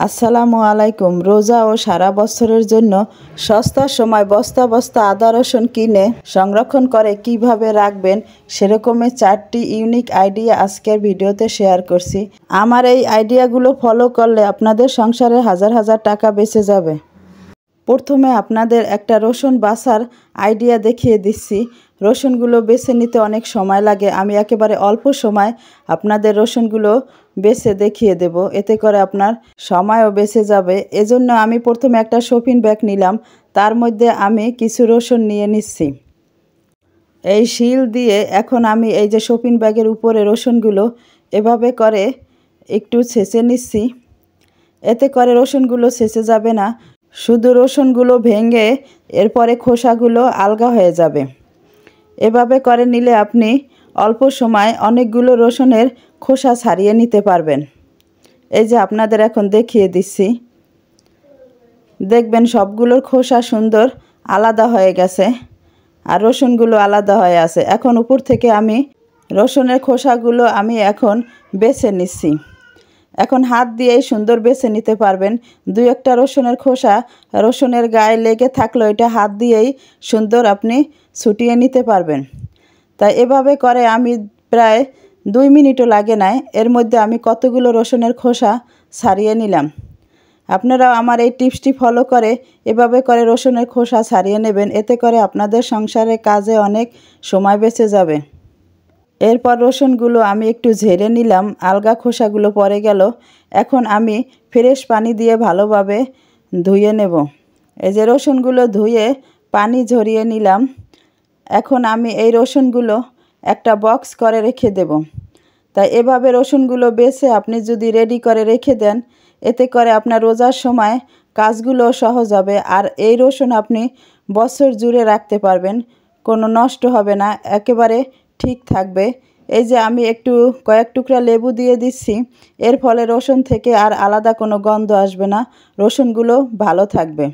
আসসালামু আলাইকুম। রোজা ও সারা বছরের জন্য সস্তার সময় বস্তা বস্তা আদা রসুন কিনে সংরক্ষণ করে কিভাবে রাখবেন সেরকমের 4টি ইউনিক আইডিয়া আজকের ভিডিওতে শেয়ার করছি। আমার এই আইডিয়াগুলো ফলো করলে আপনাদের সংসারে হাজার হাজার টাকা বেঁচে যাবে। প্রথমে আপনাদের একটা রসুন বাছার আইডিয়া দেখিয়ে দিচ্ছি। রসুনগুলো বেছে নিতে অনেক সময় লাগে, আমি একেবারে অল্প সময় আপনাদের রসুনগুলো বেছে দেখিয়ে দেব, এতে করে আপনার সময়ও বেঁচে যাবে। এজন্য আমি প্রথমে একটা শপিং ব্যাগ নিলাম, তার মধ্যে আমি কিছু রসুন নিয়ে নিচ্ছি। এই শিল দিয়ে এখন আমি এই যে শপিং ব্যাগের উপরে রসুনগুলো এভাবে করে একটু ছেঁচে নিচ্ছি। এতে করে রসুনগুলো ছেঁচে যাবে না, শুধু রসুনগুলো ভেঙে এরপরে খোসাগুলো আলগা হয়ে যাবে। এভাবে করে নিলে আপনি অল্প সময় অনেকগুলো রসুনের খোসা ছাড়িয়ে নিতে পারবেন। এই যে আপনাদের এখন দেখিয়ে দিচ্ছি, দেখবেন সবগুলোর খোসা সুন্দর আলাদা হয়ে গেছে আর রসুনগুলো আলাদা হয়ে আছে। এখন উপর থেকে আমি রসুনের খোসাগুলো আমি এখন বেছে নিচ্ছি। এখন হাত দিয়েই সুন্দর বেছে নিতে পারবেন। দুই একটা রসুনের খোসা রসুনের গায়ে লেগে থাকলে এটা হাত দিয়েই সুন্দর আপনি ছুটিয়ে নিতে পারবেন। তাই এভাবে করে আমি প্রায় 2 মিনিটও লাগে নাই, এর মধ্যে আমি কতগুলো রসুনের খোসা ছাড়িয়ে নিলাম। আপনারাও আমার এই টিপসটি ফলো করে এভাবে করে রসুনের খোসা ছাড়িয়ে নেবেন, এতে করে আপনাদের সংসারে কাজে অনেক সময় বেঁচে যাবে। এরপর রসুনগুলো আমি একটু ঝেড়ে নিলাম, আলগা খোসাগুলো পড়ে গেল। এখন আমি ফ্রেশ পানি দিয়ে ভালোভাবে ধুয়ে নেব। এই যে রসুনগুলো ধুয়ে পানি ঝরিয়ে নিলাম। এখন আমি এই রসুনগুলো একটা বক্স করে রেখে দেব। তাই এভাবে রসুনগুলো বেছে আপনি যদি রেডি করে রেখে দেন, এতে করে আপনার রোজার সময় কাজগুলো সহজ হবে। আর এই রসুন আপনি বছর জুড়ে রাখতে পারবেন, কোনো নষ্ট হবে না, একেবারে ঠিক থাকবে। এই যে আমি একটু কয়েক টুকরা লেবু দিয়ে দিচ্ছি, এর ফলে রসুন থেকে আর আলাদা কোনো গন্ধ আসবে না, রসুনগুলো ভালো থাকবে।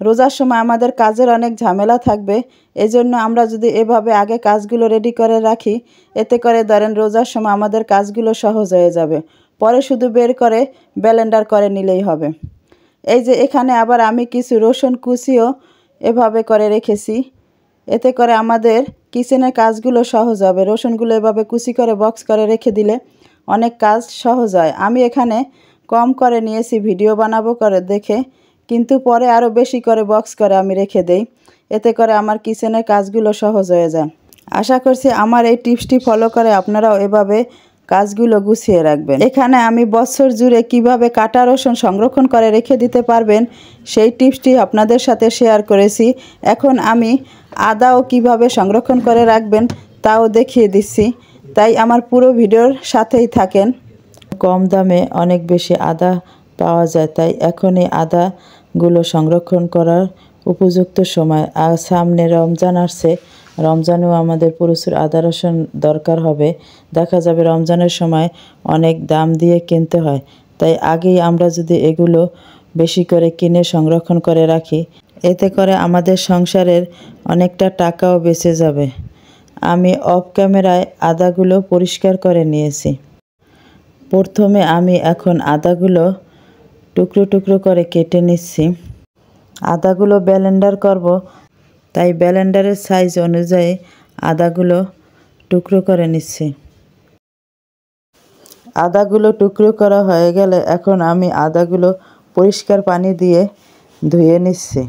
রোজার সময় আমাদের কাজের অনেক ঝামেলা থাকবে, এজন্য আমরা যদি এভাবে আগে কাজগুলো রেডি করে রাখি, এতে করে ধরেন রোজার সময় আমাদের কাজগুলো সহজ হয়ে যাবে। পরে শুধু বের করে ব্লেন্ডার করে নিলেই হবে। এই যে এখানে আবার আমি কিছু রসুন কুচিও এভাবে করে রেখেছি, এতে করে আমাদের কিচেনের কাজগুলো সহজ হবে। রসুনগুলো এভাবে কুচি করে বক্স করে রেখে দিলে অনেক কাজ সহজ হয়। আমি এখানে কম করে নিয়েছি ভিডিও বানাবো করে দেখে, কিন্তু পরে আরও বেশি করে বক্স করে আমি রেখে দেই, এতে করে আমার কিচেনের কাজগুলো সহজ হয়ে যায়। আশা করছি আমার এই টিপসটি ফলো করে আপনারাও এভাবে কাজগুলো গুছিয়ে রাখবেন। এখানে আমি বছর জুড়ে কিভাবে কাটা রসুন সংরক্ষণ করে রেখে দিতে পারবেন সেই টিপসটি আপনাদের সাথে শেয়ার করেছি। এখন আমি আদাও কিভাবে সংরক্ষণ করে রাখবেন তাও দেখিয়ে দিচ্ছি, তাই আমার পুরো ভিডিওর সাথেই থাকেন। কম দামে অনেক বেশি আদা পাওয়া যায়, তাই এখন এই আদাগুলো সংরক্ষণ করার উপযুক্ত সময়। আর সামনে রমজান আসছে, রমজানেও আমাদের প্রচুর আদা রসুন দরকার হবে। দেখা যাবে রমজানের সময় অনেক দাম দিয়ে কিনতে হয়, তাই আগেই আমরা যদি এগুলো বেশি করে কিনে সংরক্ষণ করে রাখি, এতে করে আমাদের সংসারের অনেকটা টাকাও বেঁচে যাবে। আমি অফ ক্যামেরায় আদাগুলো পরিষ্কার করে নিয়েছি। প্রথমে আমি এখন আদাগুলো টুকরো টুকরো করে কেটে নিচ্ছি। আদাগুলো ব্লেন্ডার করব, তাই ব্লেন্ডারের সাইজ অনুযায়ী আদাগুলো টুকরো করে নিচ্ছি। আদাগুলো টুকরো করা হয়ে গেলে এখন আমি আদাগুলো পরিষ্কার পানি দিয়ে ধুয়ে নিচ্ছি।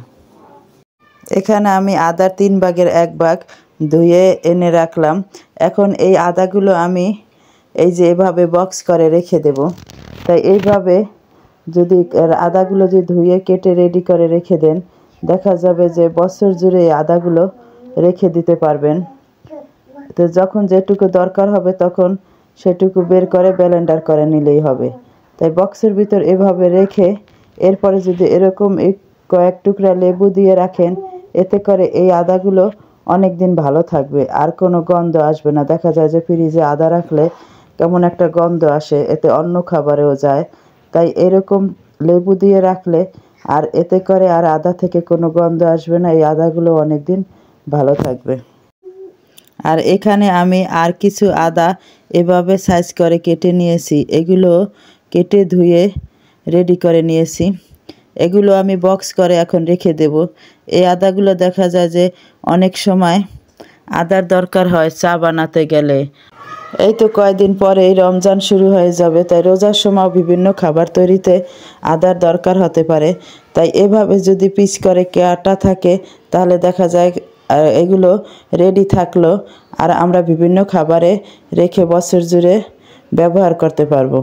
এখানে আমি আদার 3 ভাগের 1 ভাগ ধুয়ে এনে রাখলাম। এখন এই আদাগুলো আমি এই যে এভাবে বক্স করে রেখে দেব। তাই এইভাবে যদি আদাগুলো যদি ধুয়ে কেটে রেডি করে রেখে দেন, দেখা যাবে যে বছর জুড়ে এই আদাগুলো রেখে দিতে পারবেন। তো যখন যেটুকু দরকার হবে তখন সেটুকু বের করে ব্লেন্ডার করে নিলেই হবে। তাই বক্সের ভিতর এভাবে রেখে এরপরে যদি এরকম কয়েক টুকরা লেবু দিয়ে রাখেন, এতে করে এই আদাগুলো অনেক দিন ভালো থাকবে, আর কোনো গন্ধ আসবে না। দেখা যায় যে ফ্রিজে আদা রাখলে কেমন একটা গন্ধ আসে, এতে অন্য খাবারেও যায়। তাই এরকম লেবু দিয়ে রাখলে আর এতে করে আর আদা থেকে কোনো গন্ধ আসবে না, এই আদাগুলো অনেক দিন ভালো থাকবে। আর এখানে আমি আর কিছু আদা এভাবে সাইজ করে কেটে নিয়েছি, এগুলো কেটে ধুয়ে রেডি করে নিয়েছি। এগুলো আমি বক্স করে এখন রেখে দেব। এই আদাগুলো দেখা যায় যে অনেক সময় আদার দরকার হয় চা বানাতে গেলে। এই তো কয়েকদিন পরেই রমজান শুরু হয়ে যাবে, তাই রোজার সময় বিভিন্ন খাবার তৈরিতে আদার দরকার হতে পারে। তাই এভাবে যদি পিস করে কাটা থাকে তাহলে দেখা যায় এগুলো রেডি থাকলো, আর আমরা বিভিন্ন খাবারে রেখে বছর জুড়ে ব্যবহার করতে পারবো।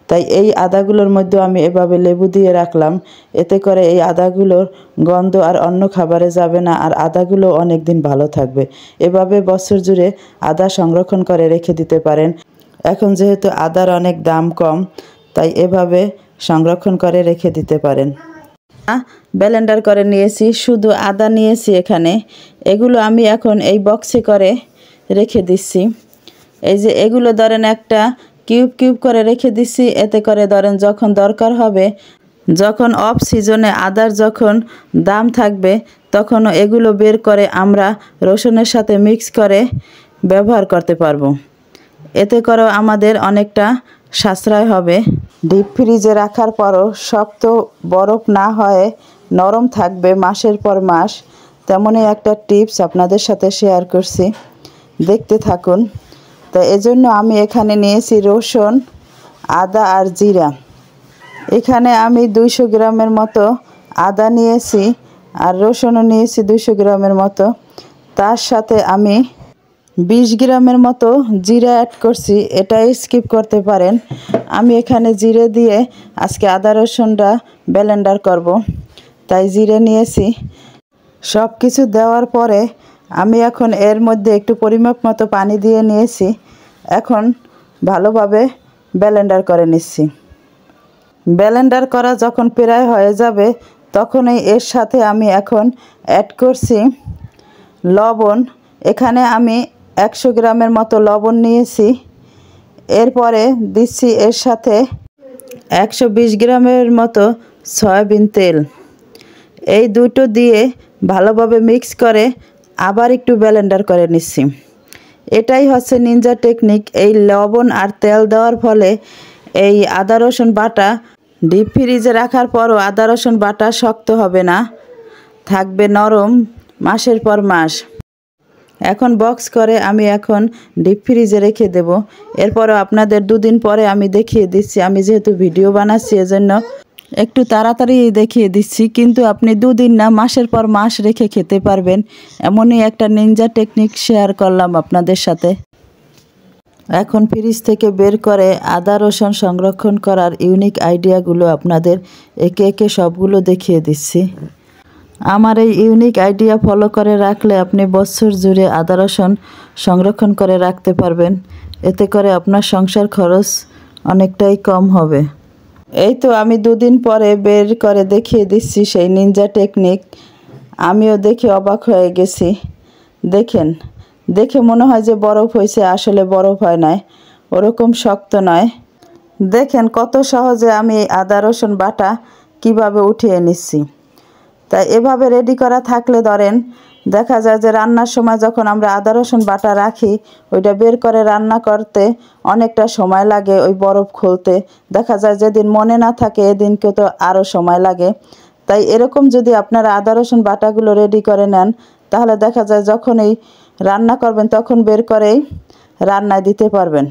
তাই এই আদাগুলোর মধ্যে আমি এভাবে লেবু দিয়ে রাখলাম, এতে করে এই আদাগুলোর গন্ধ আর অন্য খাবারে যাবে না, আর আদাগুলো অনেক দিন ভালো থাকবে। এভাবে বছর জুড়ে আদা সংরক্ষণ করে রেখে দিতে পারেন। এখন যেহেতু আদার অনেক দাম কম, তাই এভাবে সংরক্ষণ করে রেখে দিতে পারেন। ব্লেন্ডার করে নিয়েছি, শুধু আদা নিয়েছি এখানে। এগুলো আমি এখন এই বক্সে করে রেখে দিচ্ছি। এই যে এগুলো ধরেন একটা কিউব কিউব করে রেখে দিচ্ছি, এতে করে ধরেন যখন দরকার হবে, যখন অফ সিজনে আদার যখন দাম থাকবে, তখন এগুলো বের করে আমরা রসুনের সাথে মিক্স করে ব্যবহার করতে পারবো। এতে করেও আমাদের অনেকটা সাশ্রয় হবে। ডিপ ফ্রিজে রাখার পরও শক্ত বরফ না হয়ে নরম থাকবে মাসের পর মাস, তেমনই একটা টিপস আপনাদের সাথে শেয়ার করছি, দেখতে থাকুন। তো এজন্য আমি এখানে নিয়েছি রসুন, আদা আর জিরা। এখানে আমি 200 গ্রামের মতো আদা নিয়েছি, আর রসুনও নিয়েছি 200 গ্রামের মতো। তার সাথে আমি 20 গ্রামের মতো জিরা অ্যাড করছি, এটা স্কিপ করতে পারেন। আমি এখানে জিরে দিয়ে আজকে আদা রসুনটা ব্লেন্ডার করব, তাই জিরে নিয়েছি। সব কিছু দেওয়ার পরে আমি এখন এর মধ্যে একটু পরিমাপ মতো পানি দিয়ে নিয়েছি। এখন ভালোভাবে ব্লেন্ডার করে নিচ্ছি। ব্লেন্ডার করা যখন প্রায় হয়ে যাবে, তখনই এর সাথে আমি এখন অ্যাড করছি লবণ। এখানে আমি 100 গ্রামের মতো লবণ নিয়েছি। এরপরে দিচ্ছি এর সাথে 120 গ্রামের মতো সয়াবিন তেল। এই দুটো দিয়ে ভালোভাবে মিক্স করে আবার একটু ব্লেন্ডার করে নিচ্ছি। এটাই হচ্ছে নিনজা টেকনিক। এই লবণ আর তেল দেওয়ার ফলে এই আদা রসুন বাটা ডিপ ফ্রিজে রাখার পরও আদা রসুন বাটা শক্ত হবে না, থাকবে নরম মাসের পর মাস। এখন বক্স করে আমি এখন ডিপ ফ্রিজে রেখে দেব। এরপরও আপনাদের 2 দিন পরে আমি দেখিয়ে দিচ্ছি। আমি যেহেতু ভিডিও বানাচ্ছি এজন্য একটু তাড়াতাড়ি দেখিয়ে দিচ্ছি, কিন্তু আপনি 2 দিন না মাসের পর মাস রেখে খেতে পারবেন। এমনই একটা নিনজা টেকনিক শেয়ার করলাম আপনাদের সাথে। এখন ফ্রিজ থেকে বের করে আদা রসুন সংরক্ষণ করার ইউনিক আইডিয়াগুলো আপনাদের একে একে সবগুলো দেখিয়ে দিচ্ছি। আমার এই ইউনিক আইডিয়া ফলো করে রাখলে আপনি বছর জুড়ে আদা রসুন সংরক্ষণ করে রাখতে পারবেন। এতে করে আপনার সংসার খরচ অনেকটাই কম হবে। এই তো আমি 2 দিন পরে বের করে দেখিয়ে দিচ্ছি সেই নিনজা টেকনিক। আমিও দেখে অবাক হয়ে গেছি। দেখেন, দেখে মনে হয় যে বরফ হয়েছে, আসলে বরফ হয় নাই, ওরকম শক্ত নয়। দেখেন কত সহজে আমি এই আদা রসুন বাটা কিভাবে উঠিয়ে নিচ্ছি। তাই এভাবে রেডি করা থাকলে ধরেন দেখা যায় যে রান্নার সময় যখন আমরা আদা রসুন বাটা রাখি, ওইটা বের করে রান্না করতে অনেকটা সময় লাগে, ওই বরফ খুলতে। দেখা যায় যেদিন মনে না থাকে এদিনকে তো আরও সময় লাগে। তাই এরকম যদি আপনারা আদা রসুন বাটাগুলো রেডি করে নেন, তাহলে দেখা যায় যখনই রান্না করবেন তখন বের করেই রান্নায় দিতে পারবেন।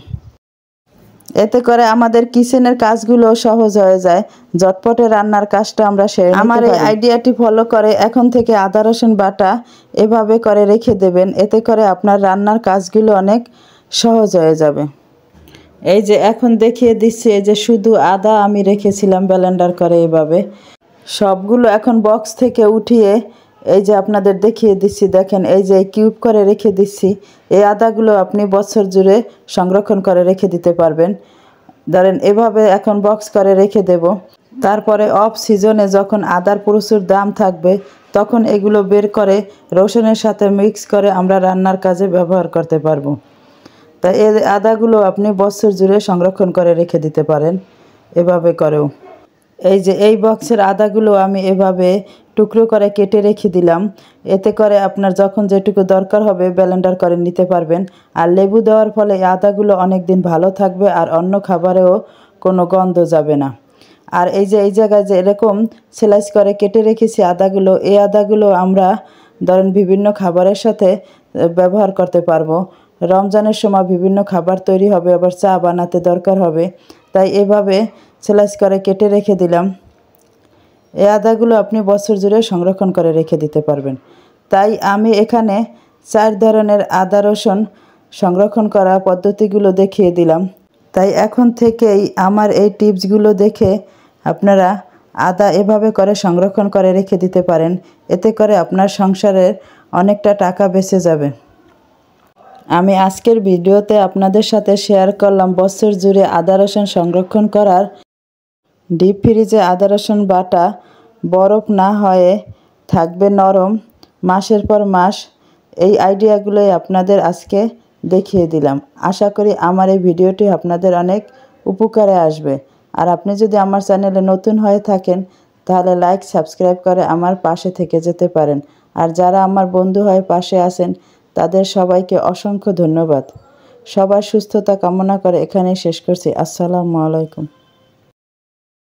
এতে করে আমাদের কিচেনের কাজগুলো সহজ হয়ে যায়, ঝটপটে রান্নার কাজটা আমরা সেরে নিতে পারি। আমার এই আইডিয়াটি ফলো করে এখন থেকে আদা রসুন বাটা এভাবে করে রেখে দেবেন, এতে করে আপনার রান্নার কাজগুলো অনেক সহজ হয়ে যাবে। এই যে এখন দেখিয়ে দিচ্ছি, এই যে শুধু আদা আমি রেখেছিলাম ব্লেন্ডার করে এভাবে, সবগুলো এখন বক্স থেকে উঠিয়ে এই যে আপনাদের দেখিয়ে দিচ্ছি। দেখেন এই যে কিউব করে রেখে দিচ্ছি। এই আদাগুলো আপনি বছর জুড়ে সংরক্ষণ করে রেখে দিতে পারবেন। ধরেন এভাবে এখন বক্স করে রেখে দেব। তারপরে অফ সিজনে যখন আদার প্রচুর দাম থাকবে, তখন এগুলো বের করে রসুনের সাথে মিক্স করে আমরা রান্নার কাজে ব্যবহার করতে পারবো। তাই এই আদাগুলো আপনি বছর জুড়ে সংরক্ষণ করে রেখে দিতে পারেন এভাবে করেও। এই যে এই বক্সের আদাগুলো আমি এভাবে টুকরো করে কেটে রেখে দিলাম, এতে করে আপনার যখন যেটুকু দরকার হবে ব্লেন্ডার করে নিতে পারবেন। আর লেবু দেওয়ার ফলে এই আদাগুলো অনেক দিন ভালো থাকবে, আর অন্য খাবারেও কোনো গন্ধ যাবে না। আর এই যে এই জায়গায় যে এরকম স্লাইস করে কেটে রেখেছি আদাগুলো, এই আদাগুলো আমরা ধরেন বিভিন্ন খাবারের সাথে ব্যবহার করতে পারবো। রমজানের সময় বিভিন্ন খাবার তৈরি হবে, আবার চা বানাতে দরকার হবে, তাই এভাবে স্লাইস করে কেটে রেখে দিলাম। এই আদাগুলো আপনি বছর জুড়ে সংরক্ষণ করে রেখে দিতে পারবেন। তাই আমি এখানে 4 ধরনের আদা রসুন সংরক্ষণ করা পদ্ধতিগুলো দেখিয়ে দিলাম। তাই এখন থেকেই আমার এই টিপসগুলো দেখে আপনারা আদা এভাবে করে সংরক্ষণ করে রেখে দিতে পারেন। এতে করে আপনার সংসারের অনেকটা টাকা বেঁচে যাবে। আমি আজকের ভিডিওতে আপনাদের সাথে শেয়ার করলাম বছর জুড়ে আদা রসুন সংরক্ষণ করার ডিপ ফ্রিজে আদা রসুন বাটা বরফ না হয়ে থাকবে নরম মাসের পর মাস। এই আইডিয়াগুলোই আপনাদের আজকে দেখিয়ে দিলাম। আশা করি আমার এই ভিডিওটি আপনাদের অনেক উপকারে আসবে। আর আপনি যদি আমার চ্যানেলে নতুন হয়ে থাকেন তাহলে লাইক সাবস্ক্রাইব করে আমার পাশে থেকে যেতে পারেন। আর যারা আমার বন্ধু হয়ে পাশে আছেন তাদের সবাইকে অসংখ্য ধন্যবাদ। সবার সুস্থতা কামনা করে এখানেই শেষ করছি। আসসালামু আলাইকুম।